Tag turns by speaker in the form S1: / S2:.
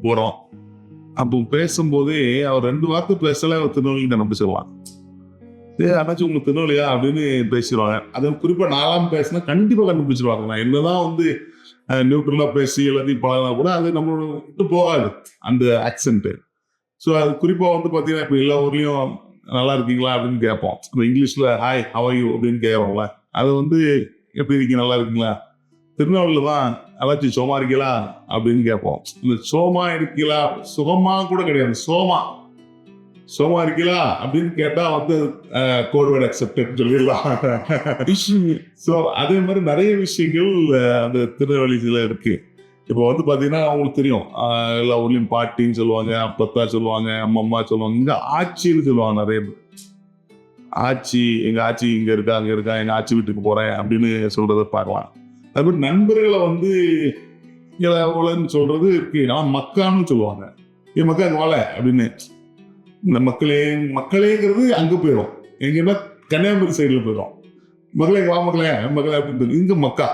S1: போறோம். அப்போ பேசும்போதே அவர் 2 வார்த்தை பேசல அவர் திருநெல்வேலி நம்பிச்சிடலாம். அதாச்சும் உங்களுக்கு திருநெல்வேலியா அப்படின்னு பேசிடுவாங்க. அது குறிப்பா நாலாம் பேசினா கண்டிப்பா கண்டுபிடிச்சிருவாங்க. நான் என்னதான் வந்து நியூட்ரலா பேசி எல்லாத்தையும் பழகினா கூட அது நம்மளோட விட்டு போகாது அந்த ஆக்சென்ட். ஸோ அது குறிப்பா வந்து பாத்தீங்கன்னா இப்ப எல்லா ஊர்லயும் நல்லா இருக்கீங்களா அப்படின்னு கேட்போம். அந்த இங்கிலீஷ்ல ஹாய் ஹவ் ஆர் யூ அப்படின்னு கேட்கறோம்ல, அது வந்து எப்படி இருக்கீங்க நல்லா இருக்கீங்களா, திருநெல்வேலியில தான் அதாச்சும் சோமா இருக்கீங்களா அப்படின்னு கேட்போம். இந்த சோமா இருக்கீங்களா சுகமா கூட கிடையாது, சோமா சோமா இருக்கீங்களா அப்படின்னு கேட்டா வந்து கோட் வேர்ட் அக்செப்டட் சொல்லிடலாம். ஸோ அதே மாதிரி நிறைய விஷயங்கள் அந்த திருநெல்வேலியில இருக்கு. இப்போ வந்து பாத்தீங்கன்னா அவங்களுக்கு தெரியும் எல்லா ஊர்லயும் பாட்டின்னு சொல்லுவாங்க, அப்பத்தா சொல்லுவாங்க, அம்மம்மா சொல்லுவாங்க, இங்க ஆச்சின்னு சொல்லுவாங்க நிறைய பேர். ஆச்சி, எங்க ஆச்சி இங்க இருக்கா அங்க இருக்கா, எங்க ஆச்சி வீட்டுக்கு போறேன் அப்படின்னு சொல்றத பார்க்கலாம். அது மாதிரி நண்பர்களை வந்து இளவுலன்னு சொல்றது இருக்கு. நான் மக்கான்னு சொல்லுவாங்க, என் மக்கா அங்க வாழ அப்படின்னு. இந்த மக்களேங்கிறது அங்க போயிடும், எங்கன்னா கன்னியாகுமரி சைடுல போயிடும். மக்களே வா மக்களே மக்களே அப்படின்னு இங்க மக்கா.